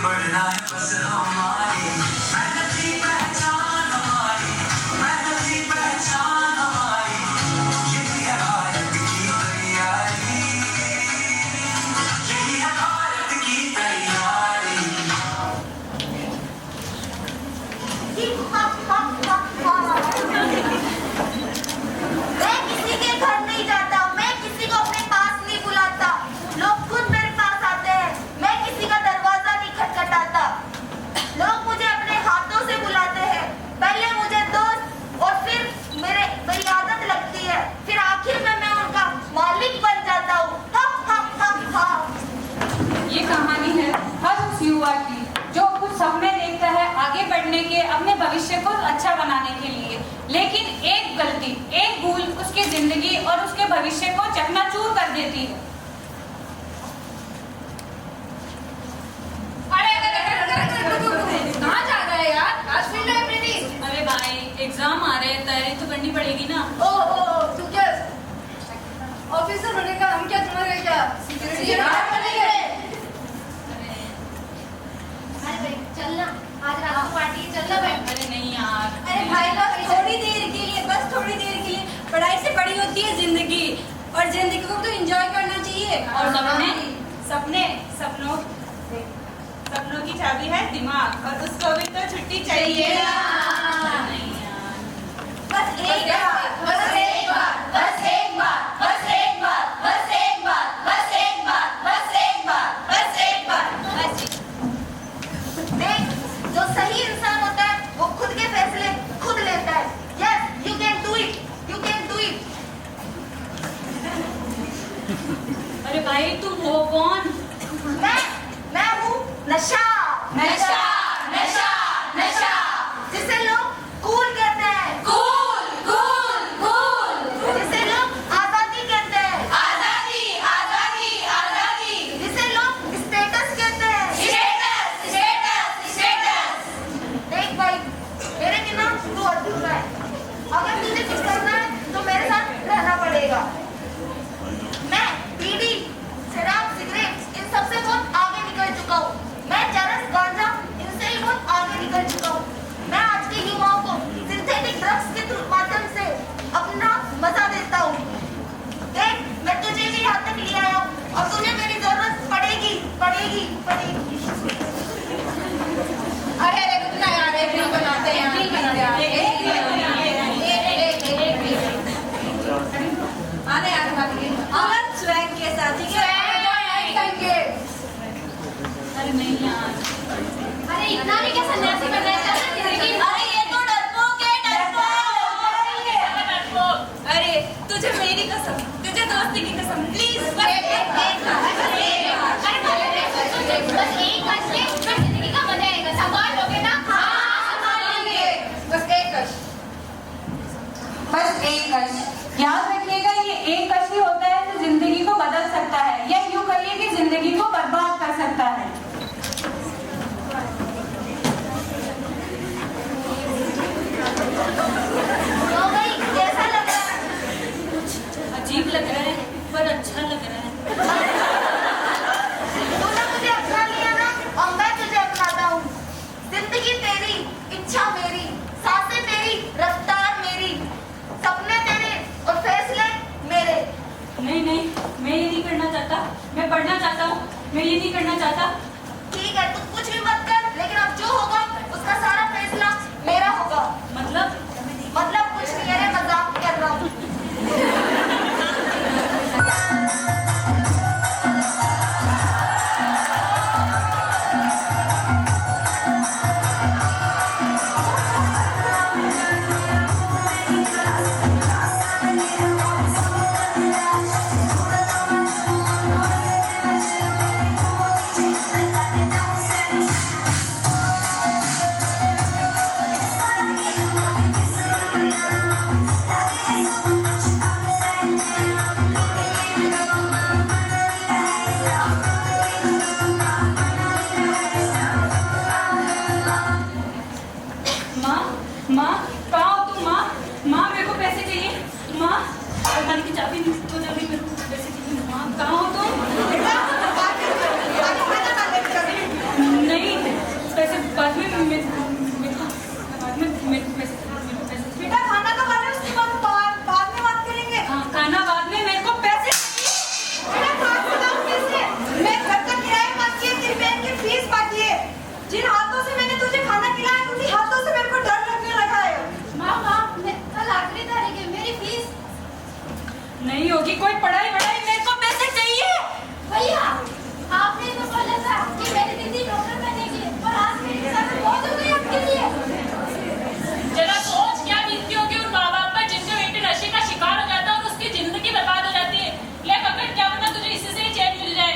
बढ़ना है बस हमारी, मेहनत की पहचान हमारी, मेहनत की पहचान हमारी, यही है भारत की तैयारी, यही है भारत की तैयारी। मैं किसी के घर नहीं जाता, मैं किसी को अपने पास नहीं बुलाता, लोग खुद मेरे पास आते हैं, मैं किसी का दरवाजा नहीं खटखटाता। लोग मुझे अपने हाथों से बुलाते हैं, पहले मुझे दोस्त और फिर मेरी आदत लगती है, फिर आखिर में मैं उनका मालिक बन जाता हूँ। ये कहानी है हर उस युवा की जो कुछ सपने देखता है आगे बढ़ने के, अपने भविष्य को अच्छा बनाने के लिए, लेकिन एक गलती, एक भूल उसकी जिंदगी और उसके भविष्य को चकनाचूर कर देती है। कहाँ जा रहा है यार? आज फिर लाइब्रेरी? अरे भाई एग्जाम आ रहे हैं, तैयारी तो करनी पड़ेगी ना। ओ तू क्या ऑफिसर बनेगा? हम क्या तुम्हारे क्या सिक्योरिटी गार्ड बनेंगे? अरे भाई चलना, आज रात को पार्टी चलना भाई। अरे नहीं यार। अरे भाई लोग थोड़ी देर के लिए, बस थोड़ी देर के लिए, पढ़ाई से बड़ी होती है जिंदगी, और जिंदगी को तो एंजॉय करना चाहिए। और सपनों की चाबी है दिमाग, और उसको भी तो छुट्टी चाहिए। नहीं यार। बस एक बार, बस एक बार, बस एक बार, बस एक बार, बस एक बार, बस एक बार, बस एक बार, बस एक बार, बस। देख, जो सही इंसान होता है वो खुद के फैसले खुद लेता है। Yes, you can do it, you can do it. अरे भाई तुम हो कौन? मैं हूँ नशा, नशा, नशा, नशा, जिसे लोग कूल कहते हैं, कूल, कूल, कूल, जिसे लोग आजादी कहते हैं, आजादी, आजादी, आजादी, जिसे लोग स्टेटस कहते हैं। Status, status, status. देख भाई, मेरे बिना तू अधूरा है, अगर तुझे कुछ करना है तो मेरे साथ रहना पड़ेगा। मैं बीड़ी, शराब, सिगरेट इन सबसे बहुत आगे निकल चुका हूँ। मैं चरस, गांजा इनसे ही बहुत आगे निकल चुका हूँ। मैं आज के युवाओं को सिंथेटिक ड्रग्स के माध्यम से अपना मजा देता हूँ। देख, मैं तुझे भी यहाँ तक ले आया हूँ और तुझे मेरी जरूरत पड़ेगी, पड़ेगी, पड़ेगी। अरे अरे रुकना यार, एक रील बनाते हैं, रील बनाते हैं, एक रील आने यार भाभी, अमन स्वैग के साथ, ठीक है? अरे नहीं यार। अरे इतना भी क्या सन्यासी बनना चाहता है जिंदगी? अरे ये तो डरपोक है, डरपोक। अरे तुझे मेरी कसम, तुझे दोस्ती की कसम, प्लीज बस एक बस एक कश ले, फिर जिंदगी का मजा आएगा। संभाल लोगे ना? हाँ संभाल लेंगे, बस एक कश। बस एक कश। याद रखिएगा, ये एक कश ही होता है जो जिंदगी को बदल सकता है, या यूं कहिए कि जिंदगी को बर्बाद कर सकता है। तो भाई कैसा लग रहा है? अजीब लग रहा है पर अच्छा लग रहा है। तूने मुझे अपना लिया ना, और मैं तुझे अपनाता हूँ। जिंदगी तेरी, इच्छा मेरी, सांसें तेरी, रफ्तार मेरी, सपने तेरे और फैसले मेरे। नहीं नहीं, मैं ये नहीं करना चाहता। मैं पढ़ना चाहता हूँ, मैं ये नहीं करना चाहता। ठीक है, तू कुछ भी मत कर, लेकिन अब जो होगा उसका सारा फैसला मेरा होगा। मतलब कुछ नहीं, अरे मजाक कर रहा हूँ। होगी, कोई पढ़ाई वढ़ाई, मेरे को पैसे चाहिए। भैया आपने तो बोला था कि मेरी दीदी डॉक्टर बनेगी और आज मेरी शादी बहुत हो गई आपके लिए। जरा सोच क्या बीतती होगी उन माँ बाप पर जिनके बेटे नशे का शिकार हो जाता है और उसकी जिंदगी बर्बाद हो जाती है। ले पकड़, क्या पता तुझे इसी से ही चैन मिल जाए।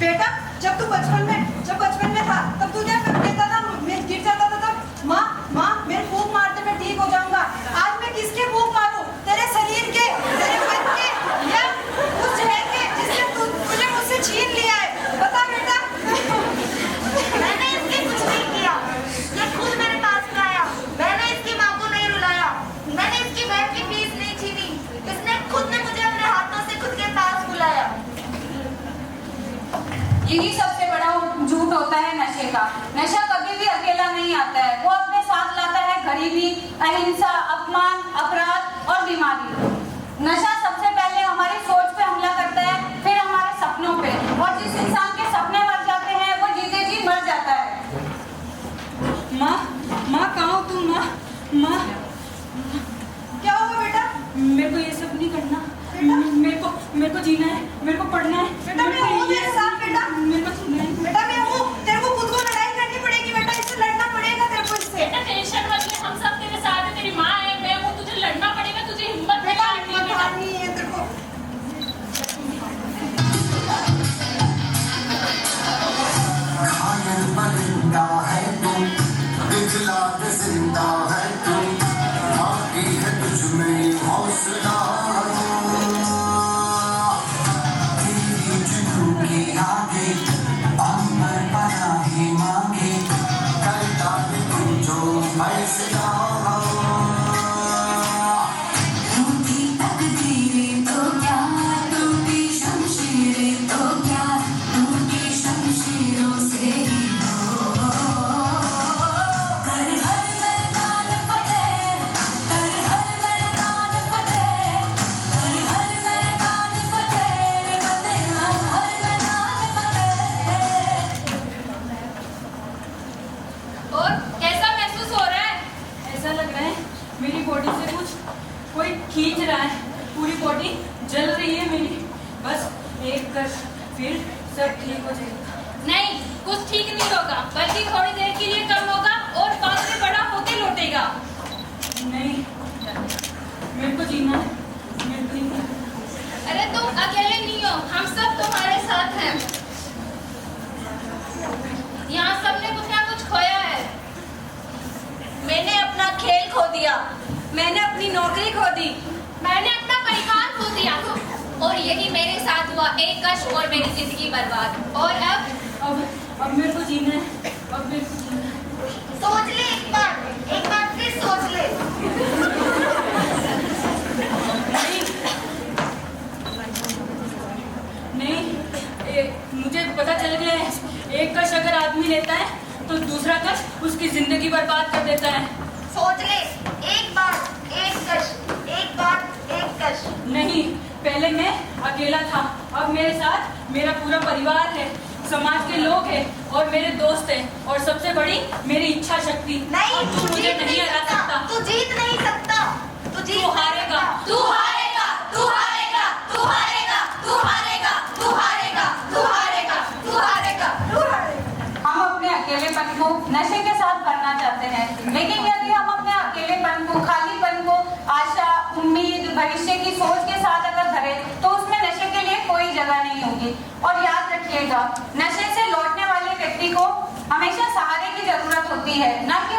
बेटा जब तू बचपन में था तब तू क्या कहता था, मैं गिर जाता था तब माँ माँ मेरे फूंक मारते मैं ठीक हो जाऊंगा। आज मैं किसके फूंक मारूं, तेरे शरीर के, तेरे मन के, या उस जहर के जिसने तुझे मुझसे छीन लिया है। बता बेटा। मैंने इसके कुछ नहीं किया, ये खुद मेरे पास आया। मैंने इसकी माँ को नहीं रुलाया, मैंने इसकी बहन की फीस नहीं छीनी, इसने खुद ने मुझे अपने हाथों से खुद के पास बुलाया। यही सबसे बड़ा झूठ होता है नशे का। नशा कभी भी अकेला नहीं आता है, वो अपने साथ लाता है गरीबी, अहिंसा, अपमान, अपराध और बीमारी। नशा सबसे पहले हमारी सोच पे हमला करता है, फिर हमारे सपनों पे, और जिस इंसान के सपने मर जाते हैं वो जीते जी मर जाता है। माँ कहाँ हो तुम? माँ क्या हुआ बेटा? मेरे को ये सब नहीं करना, मेरे को जीना है, मेरे को पढ़ना है। बेटा मैं हूँ तेरे साथ बेटा, मेरे को जीना है। बेटा मैं हूँ, तेरे को खुद को लड़ाई करनी पड़ेगी बेटा, इससे लड़ना पड़ेगा तेरे को इससे। बेटा टेंशन मत ले, हम सब तेरे साथ हैं, तेरी माँ है, मैं हूँ, तुझे लड़ना पड़ेगा, तुझे हिम्मत बेटा नहीं हारनी है बेटा। नहीं है तेरे को। घायल परिंदा है तू, पिघला के जिंदा है तू, बाकी है तुझ में हौसला। तेरी जुनून के आगे अंबर पनाही मांगे, करता है तू जो फैसला। टूटी तकदीरें तो क्या, टूटी शमशीरें तो क्या, टूटी शमशीरों से ही हो। कर हर मैदान फतेह, कर हर मैदान फतेह, कर हर मैदान फतेह, फतेह हर मैदान फतेह। और कैसा महसूस हो रहा है? ऐसा लग रहा है मेरी बॉडी से कुछ कोई खींच रहा है, पूरी बॉडी जल रही है मेरी। बस एक कर, फिर सब ठीक हो जाएगा। नहीं, कुछ ठीक नहीं होगा, बल्कि थोड़ी देर के लिए कम होगा और बाद में बड़ा होके लौटेगा। नहीं, मेरे को जीना है, मेरे को जीना है। अरे तुम अकेले नहीं हो, हम सब तुम्हारे साथ हैं। यहाँ सबने कुछ ना कुछ खोया है। मैंने अपना खेल खो दिया, मैंने अपनी नौकरी खो दी, मैंने अपना परिवार खो दिया और यही मेरे साथ हुआ, एक कष्ट और मेरी जिंदगी बर्बाद। और अब मेरे को जीना है, अब मेरे को जीना है। सोच ले एक बार फिर सोच ले। नहीं, मुझे पता चल गया है, एक कश अगर आदमी लेता है तो दूसरा कश उसकी जिंदगी बर्बाद कर देता है। सोच ले एक बार एक कश, एक बार एक कश। नहीं, पहले मैं अकेला था, अब मेरे साथ मेरा पूरा परिवार है, समाज के लोग हैं और मेरे दोस्त हैं, और सबसे बड़ी मेरी इच्छा शक्ति। नहीं, अब तू मुझे जीत नहीं हरा सकता। तू जीत नहीं सकता, तू जीत तू नहीं हारेगा, सकता। तू हारेगा, तू हारेगा, तू हारेगा, तू हारेगा, तू हारेगा, तू हारेगा, तू हारेगा, तू हारेगा। हम अपने अकेलेपन को नशे के साथ भरना चाहते हैं, लेकिन यदि हम अपने अकेलेपन को, खालीपन को आशा, उम्मीद, भविष्य की सोच के साथ अगर भरें तो उसमें नशे के लिए कोई जगह नहीं होगी। और याद रखिएगा, नशे से लौटने वाले व्यक्ति को हमेशा सहारे की जरूरत होती है, न कि